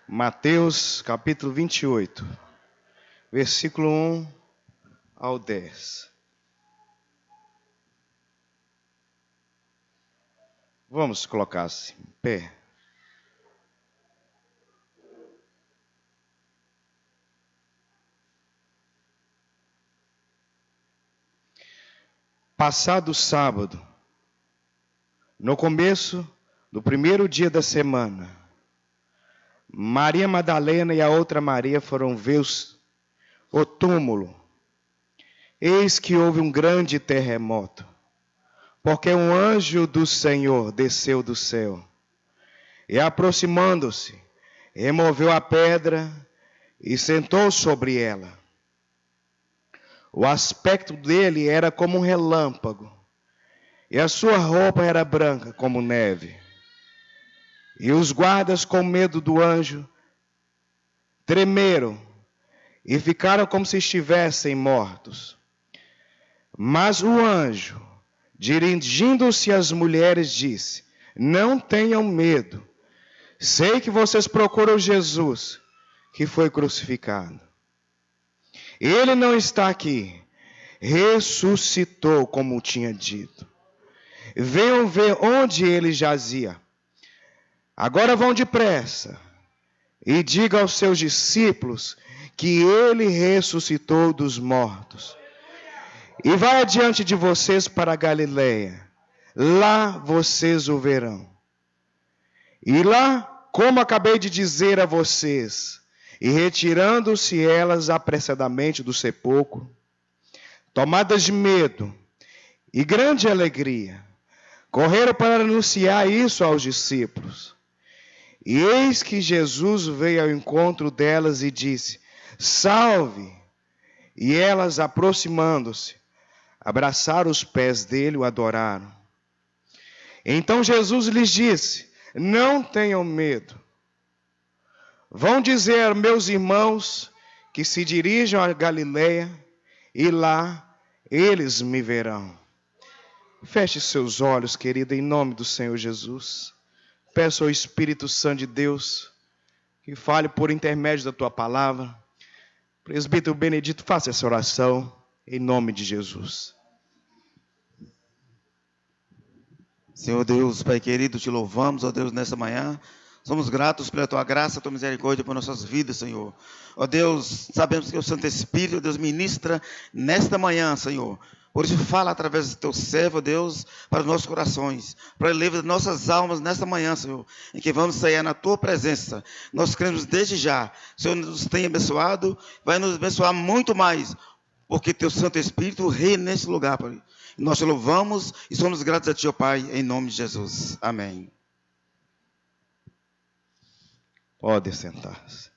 Mateus capítulo 28, versículo 1 ao 10. Vamos colocar-se em pé. Passado o sábado, no começo do primeiro dia da semana, Maria Madalena e a outra Maria foram ver o túmulo. Eis que houve um grande terremoto, porque um anjo do Senhor desceu do céu e, aproximando-se, removeu a pedra e sentou sobre ela. O aspecto dele era como um relâmpago, e a sua roupa era branca como neve. E os guardas, com medo do anjo, tremeram e ficaram como se estivessem mortos. Mas o anjo, dirigindo-se às mulheres, disse: não tenham medo. Sei que vocês procuram Jesus, que foi crucificado. Ele não está aqui. Ressuscitou, como tinha dito. Venham ver onde ele jazia. Agora vão depressa e diga aos seus discípulos que ele ressuscitou dos mortos. E vai adiante de vocês para a Galileia. Lá vocês o verão. E lá, como acabei de dizer a vocês, e retirando-se elas apressadamente do sepulcro, tomadas de medo e grande alegria, correram para anunciar isso aos discípulos. E eis que Jesus veio ao encontro delas e disse: salve! E elas, aproximando-se, abraçaram os pés dele e o adoraram. Então Jesus lhes disse: não tenham medo. Vão dizer aos meus irmãos que se dirijam a Galileia, e lá eles me verão. Feche seus olhos, querido, em nome do Senhor Jesus. Peço ao Espírito Santo de Deus que fale por intermédio da tua palavra. Presbítero Benedito, faça essa oração em nome de Jesus. Senhor Deus, Pai querido, te louvamos, ó Deus, nessa manhã. Somos gratos pela tua graça, tua misericórdia por nossas vidas, Senhor. Ó Deus, sabemos que o Santo Espírito, ó Deus, ministra nesta manhã, Senhor. Por isso fala através do teu servo, ó Deus, para os nossos corações, para elevar nossas almas nesta manhã, Senhor, em que vamos sair na tua presença. Nós queremos desde já, o Senhor nos tem abençoado, vai nos abençoar muito mais, porque teu Santo Espírito reina nesse lugar, Pai. Nós te louvamos e somos gratos a ti, ó Pai, em nome de Jesus. Amém. Pode sentar-se.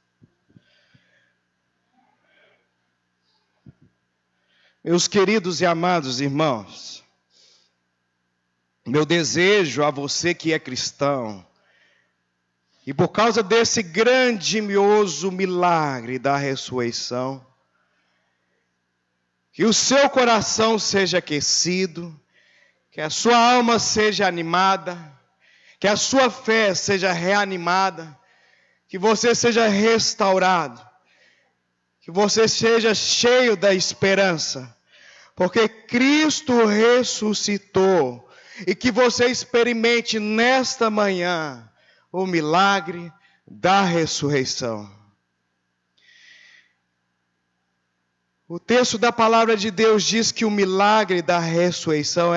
Meus queridos e amados irmãos, meu desejo a você que é cristão, e por causa desse grandioso milagre da ressurreição, que o seu coração seja aquecido, que a sua alma seja animada, que a sua fé seja reanimada, que você seja restaurado, que você seja cheio da esperança, porque Cristo ressuscitou, e que você experimente nesta manhã o milagre da ressurreição. O texto da palavra de Deus diz que o milagre da ressurreição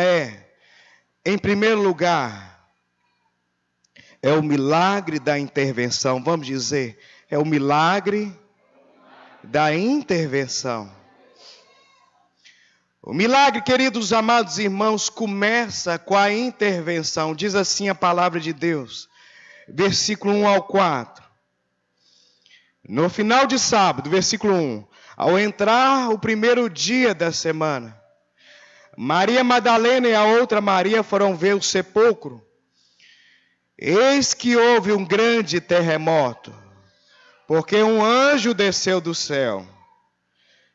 em primeiro lugar, é o milagre da intervenção. Vamos dizer, é o milagre da intervenção. O milagre, queridos amados irmãos, começa com a intervenção. Diz assim a palavra de Deus, versículo 1 ao 4. No final de sábado, versículo 1. Ao entrar o primeiro dia da semana, Maria Madalena e a outra Maria foram ver o sepulcro. Eis que houve um grande terremoto, porque um anjo desceu do céu.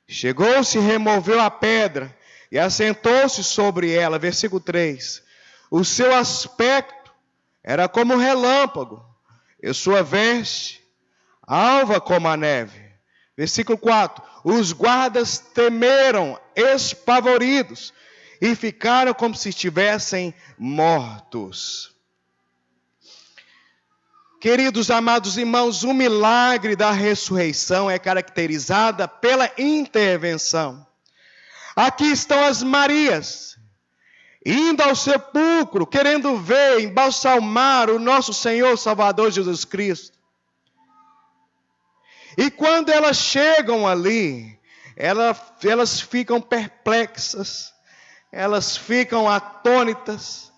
Chegou-se, removeu a pedra e assentou-se sobre ela. Versículo 3. O seu aspecto era como um relâmpago, e sua veste alva como a neve. Versículo 4. Os guardas temeram, espavoridos, e ficaram como se estivessem mortos. Queridos amados irmãos, o milagre da ressurreição é caracterizada pela intervenção. Aqui estão as Marias, indo ao sepulcro, querendo ver, embalsamar o nosso Senhor Salvador Jesus Cristo. E quando elas chegam ali, elas ficam perplexas, elas ficam atônitas,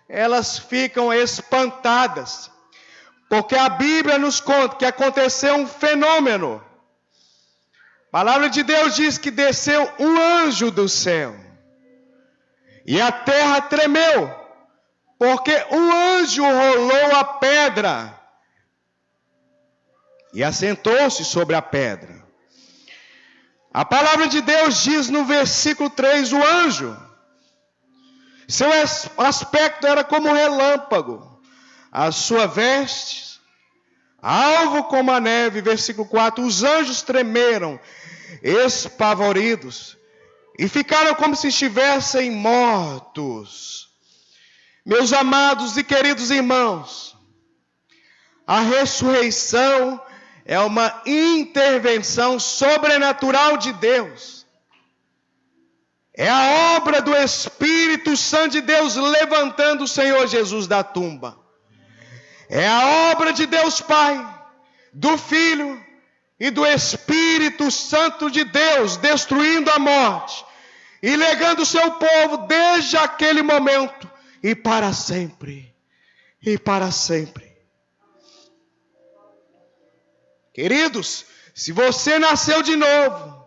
elas ficam espantadas, porque a Bíblia nos conta que aconteceu um fenômeno. A palavra de Deus diz que desceu um anjo do céu, e a terra tremeu, porque um anjo rolou a pedra, e assentou-se sobre a pedra. A palavra de Deus diz no versículo 3, o anjo, seu aspecto era como um relâmpago, a sua veste, alvo como a neve. Versículo 4, os anjos tremeram, espavoridos, e ficaram como se estivessem mortos. Meus amados e queridos irmãos, a ressurreição é uma intervenção sobrenatural de Deus. É a obra do Espírito Santo de Deus levantando o Senhor Jesus da tumba. É a obra de Deus Pai, do Filho e do Espírito Santo de Deus destruindo a morte e legando o seu povo desde aquele momento e para sempre. E para sempre. Queridos, se você nasceu de novo,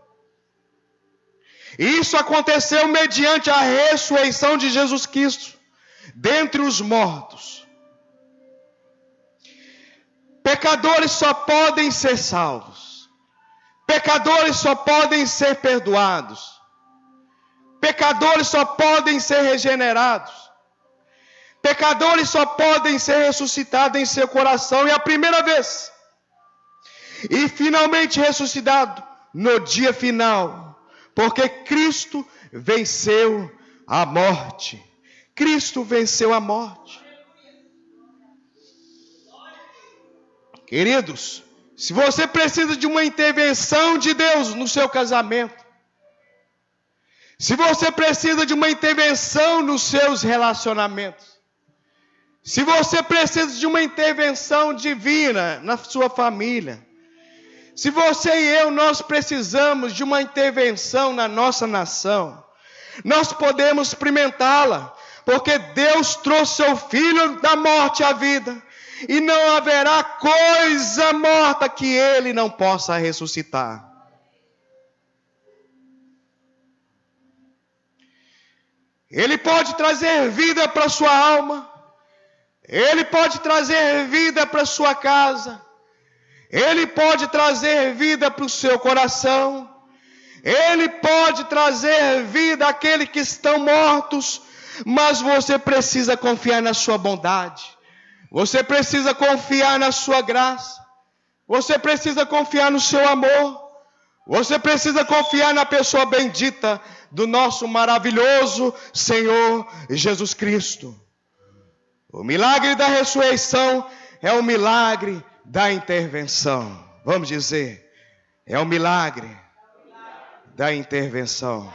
isso aconteceu mediante a ressurreição de Jesus Cristo dentre os mortos. Pecadores só podem ser salvos. Pecadores só podem ser perdoados. Pecadores só podem ser regenerados. Pecadores só podem ser ressuscitados em seu coração, e a primeira vez. E finalmente ressuscitado no dia final, porque Cristo venceu a morte. Cristo venceu a morte. Queridos, se você precisa de uma intervenção de Deus no seu casamento, se você precisa de uma intervenção nos seus relacionamentos, se você precisa de uma intervenção divina na sua família, se você e eu, nós precisamos de uma intervenção na nossa nação, nós podemos experimentá-la, porque Deus trouxe seu Filho da morte à vida, e não haverá coisa morta que Ele não possa ressuscitar. Ele pode trazer vida para a sua alma, Ele pode trazer vida para a sua casa, Ele pode trazer vida para o seu coração, Ele pode trazer vida àqueles que estão mortos, mas você precisa confiar na sua bondade, você precisa confiar na sua graça, você precisa confiar no seu amor, você precisa confiar na pessoa bendita do nosso maravilhoso Senhor Jesus Cristo. O milagre da ressurreição é o milagre da intervenção. Vamos dizer, é o milagre da intervenção.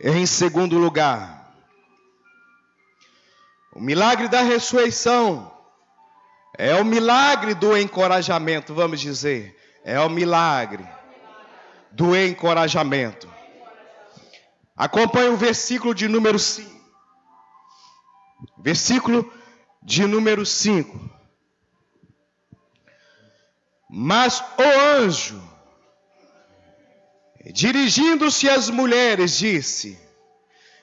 Em segundo lugar, o milagre da ressurreição é o milagre do encorajamento, vamos dizer, é o milagre do encorajamento. Acompanhe o versículo de número 5. Versículo de número 5. Mas o anjo, dirigindo-se às mulheres, disse: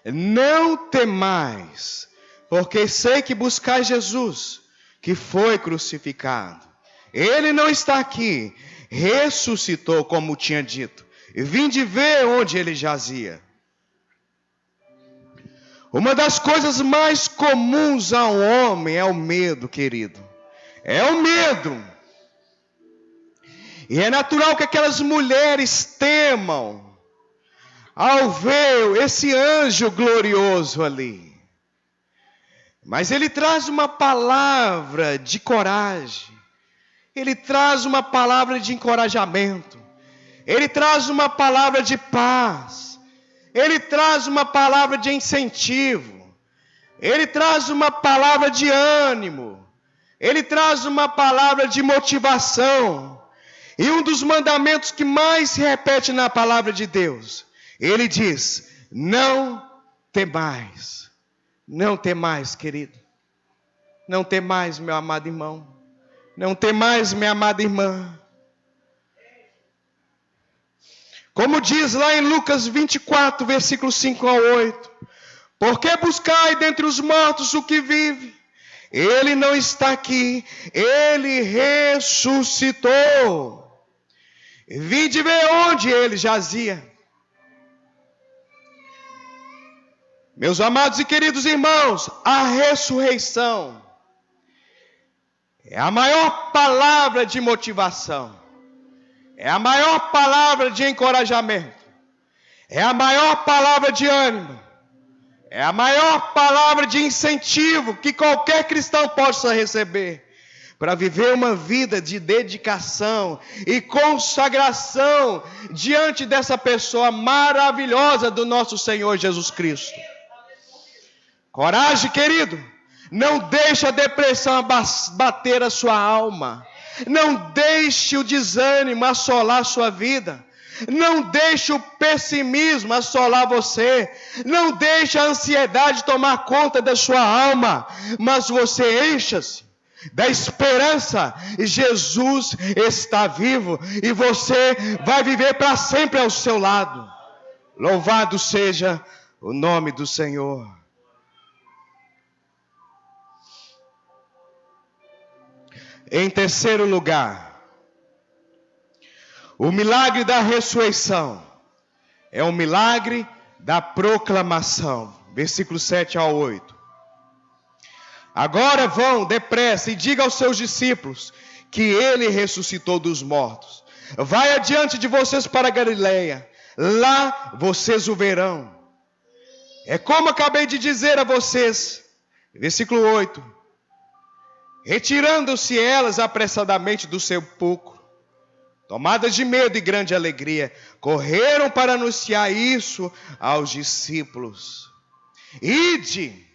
não temais, porque sei que buscais Jesus, que foi crucificado. Ele não está aqui, ressuscitou, como tinha dito. Vinde ver onde ele jazia. Uma das coisas mais comuns ao homem é o medo, querido. É o medo. E é natural que aquelas mulheres temam ao ver esse anjo glorioso ali. Mas ele traz uma palavra de coragem. Ele traz uma palavra de encorajamento. Ele traz uma palavra de paz. Ele traz uma palavra de incentivo. Ele traz uma palavra de ânimo. Ele traz uma palavra de motivação. E um dos mandamentos que mais se repete na palavra de Deus, ele diz: não temais. Não temais, querido. Não temais, meu amado irmão. Não temais, minha amada irmã. Como diz lá em Lucas 24, versículos 5 a 8. Porque buscai dentre os mortos o que vive? Ele não está aqui, ele ressuscitou. Vinde ver onde ele jazia. Meus amados e queridos irmãos, a ressurreição é a maior palavra de motivação. É a maior palavra de encorajamento. É a maior palavra de ânimo. É a maior palavra de incentivo que qualquer cristão possa receber para viver uma vida de dedicação e consagração diante dessa pessoa maravilhosa do nosso Senhor Jesus Cristo. Coragem, querido. Não deixe a depressão bater a sua alma. Não deixe o desânimo assolar a sua vida. Não deixe o pessimismo assolar você. Não deixe a ansiedade tomar conta da sua alma. Mas você encha-se da esperança. Jesus está vivo e você vai viver para sempre ao seu lado. Louvado seja o nome do Senhor. Em terceiro lugar, o milagre da ressurreição é o milagre da proclamação. Versículos 7 a 8. Agora vão depressa e diga aos seus discípulos que ele ressuscitou dos mortos. Vai adiante de vocês para Galileia, lá vocês o verão. É como acabei de dizer a vocês. Versículo 8. Retirando-se elas apressadamente do sepulcro, tomadas de medo e grande alegria, correram para anunciar isso aos discípulos. Ide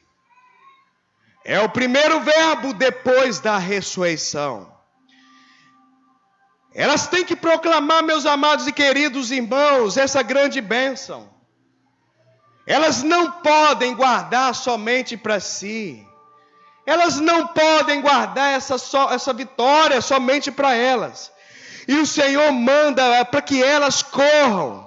é o primeiro verbo depois da ressurreição. Elas têm que proclamar, meus amados e queridos irmãos, essa grande bênção. Elas não podem guardar somente para si. Elas não podem guardar essa vitória somente para elas. E o Senhor manda para que elas corram,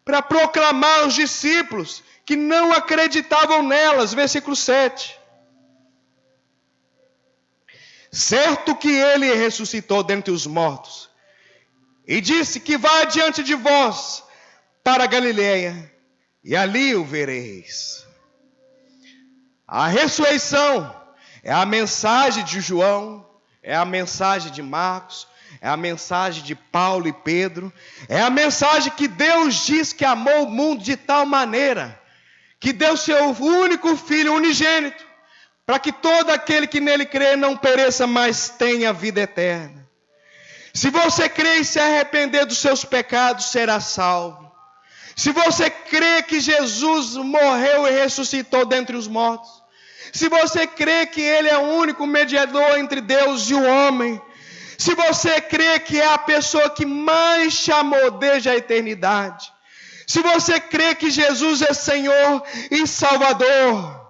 para proclamar aos discípulos que não acreditavam nelas. Versículo 7. Certo que ele ressuscitou dentre os mortos, e disse que vá adiante de vós para Galileia, e ali o vereis. A ressurreição é a mensagem de João, é a mensagem de Marcos, é a mensagem de Paulo e Pedro, é a mensagem que Deus diz que amou o mundo de tal maneira, que deu seu único Filho unigênito, para que todo aquele que nele crê não pereça, mas tenha vida eterna. Se você crê e se arrepender dos seus pecados, será salvo. Se você crê que Jesus morreu e ressuscitou dentre os mortos, se você crê que Ele é o único mediador entre Deus e o homem, se você crê que é a pessoa que mais te amou desde a eternidade, se você crê que Jesus é Senhor e Salvador,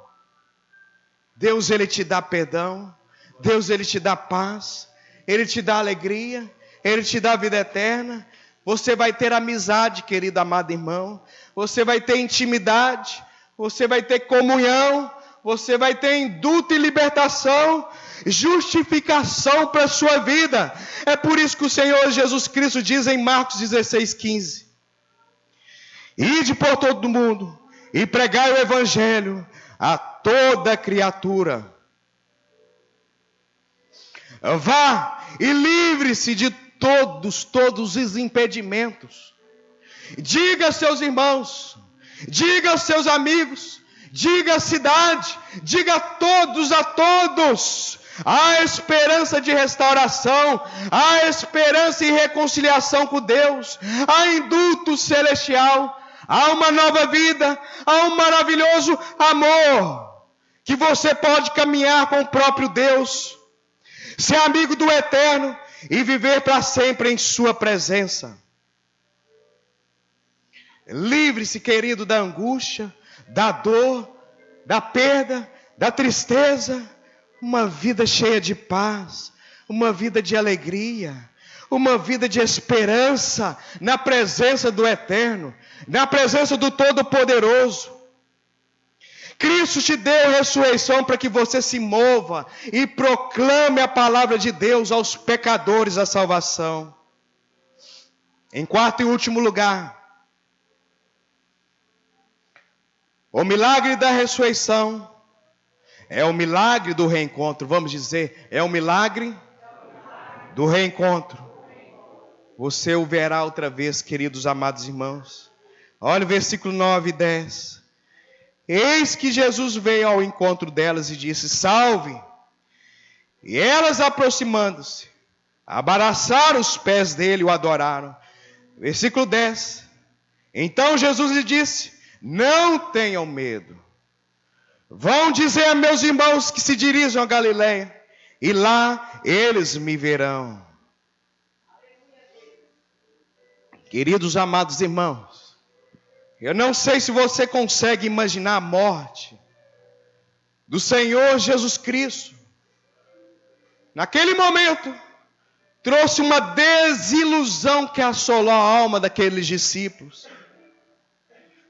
Deus, Ele te dá perdão, Deus, Ele te dá paz, Ele te dá alegria, Ele te dá vida eterna. Você vai ter amizade, querido amado irmão, você vai ter intimidade, você vai ter comunhão, você vai ter indulto e libertação, justificação para a sua vida. É por isso que o Senhor Jesus Cristo diz em Marcos 16:15: Ide por todo o mundo e pregai o evangelho a toda criatura. Vá e livre-se de todos os impedimentos. Diga aos seus irmãos, diga aos seus amigos, diga à cidade, diga a todos, há esperança de restauração, há esperança e reconciliação com Deus, há indulto celestial, há uma nova vida, há um maravilhoso amor, que você pode caminhar com o próprio Deus, ser amigo do Eterno e viver para sempre em sua presença. Livre-se, querido, da angústia, da dor, da perda, da tristeza. Uma vida cheia de paz, uma vida de alegria, uma vida de esperança na presença do Eterno, na presença do Todo-Poderoso. Cristo te deu ressurreição para que você se mova e proclame a palavra de Deus aos pecadores a salvação. Em quarto e último lugar, o milagre da ressurreição é o milagre do reencontro. Vamos dizer, é o milagre do reencontro. Você o verá outra vez, queridos amados irmãos. Olha o versículo 9 e 10. Eis que Jesus veio ao encontro delas e disse: salve! E elas, aproximando-se, abraçaram os pés dele e o adoraram. Versículo 10. Então Jesus lhe disse: não tenham medo. Vão dizer a meus irmãos que se dirijam a Galileia, e lá eles me verão. Queridos amados irmãos, eu não sei se você consegue imaginar a morte do Senhor Jesus Cristo. Naquele momento, trouxe uma desilusão que assolou a alma daqueles discípulos.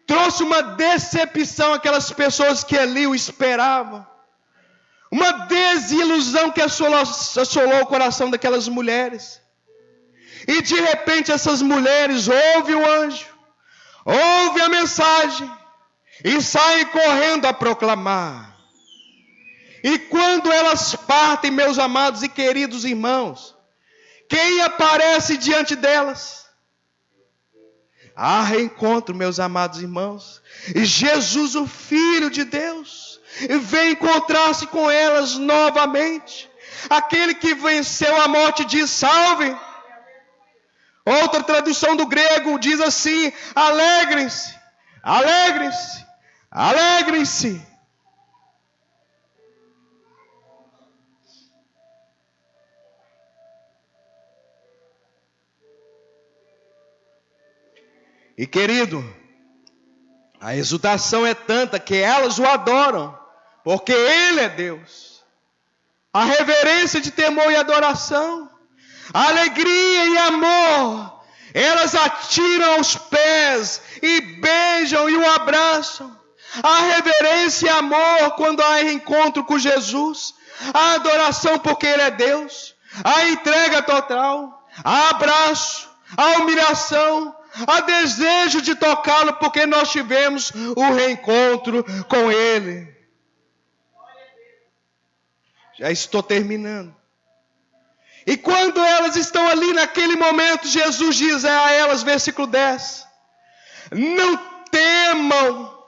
Trouxe uma decepção àquelas pessoas que ali o esperavam. Uma desilusão que assolou o coração daquelas mulheres. E de repente essas mulheres ouvem o anjo, ouvem a mensagem e saem correndo a proclamar. E quando elas partem, meus amados e queridos irmãos, quem aparece diante delas? Há reencontro, meus amados irmãos. E Jesus, o Filho de Deus, vem encontrar-se com elas novamente. Aquele que venceu a morte diz: salve. Outra tradução do grego diz assim: alegrem-se, alegrem-se, alegrem-se. E querido, a exultação é tanta que elas o adoram, porque Ele é Deus. A reverência de temor e adoração, a alegria e amor, elas atiram aos pés e beijam e o abraçam. A reverência e amor quando há encontro com Jesus, a adoração porque Ele é Deus, a entrega total, a abraço, a humilhação, há desejo de tocá-lo, porque nós tivemos o reencontro com Ele. Já estou terminando. E quando elas estão ali naquele momento, Jesus diz a elas, versículo 10: não temam,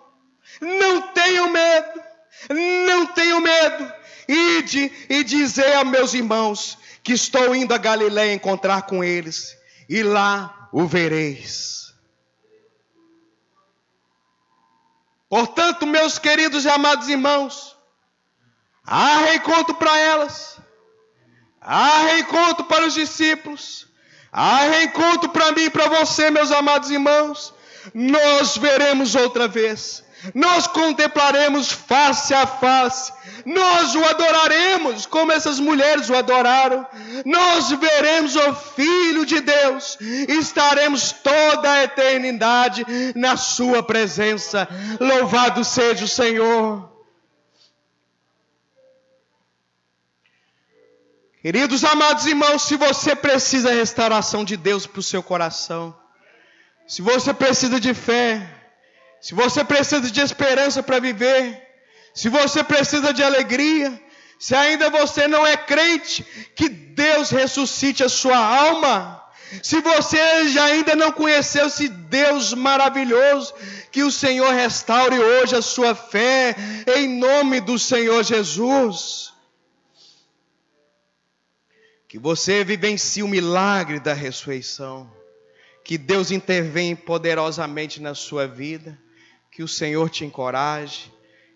não tenham medo, não tenham medo. Ide e dizei a meus irmãos que estou indo a Galileia encontrar com eles, e lá o vereis. Portanto, meus queridos e amados irmãos, há reencontro para elas, há reencontro para os discípulos, há reencontro para mim e para você, meus amados irmãos. Nós veremos outra vez, nós contemplaremos face a face, nós o adoraremos como essas mulheres o adoraram, nós veremos o Filho de Deus e estaremos toda a eternidade na sua presença. Louvado seja o Senhor. Queridos amados irmãos, se você precisa da restauração de Deus para o seu coração, se você precisa de fé, Se você precisa de esperança para viver, se você precisa de alegria, se ainda você não é crente, que Deus ressuscite a sua alma. Se você já ainda não conheceu esse Deus maravilhoso, que o Senhor restaure hoje a sua fé, em nome do Senhor Jesus. Que você vivencie o milagre da ressurreição. Que Deus intervenha poderosamente na sua vida. Que o Senhor te encoraje.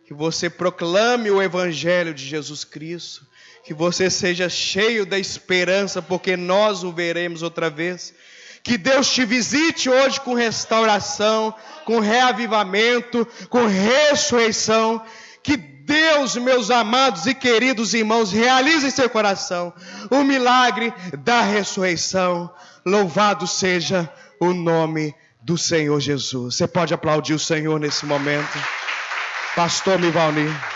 Que você proclame o Evangelho de Jesus Cristo. Que você seja cheio da esperança, porque nós o veremos outra vez. Que Deus te visite hoje com restauração, com reavivamento, com ressurreição. Que Deus, meus amados e queridos irmãos, realize em seu coração o milagre da ressurreição. Louvado seja o nome do Senhor Jesus. Você pode aplaudir o Senhor nesse momento. Pastor Mivalnir.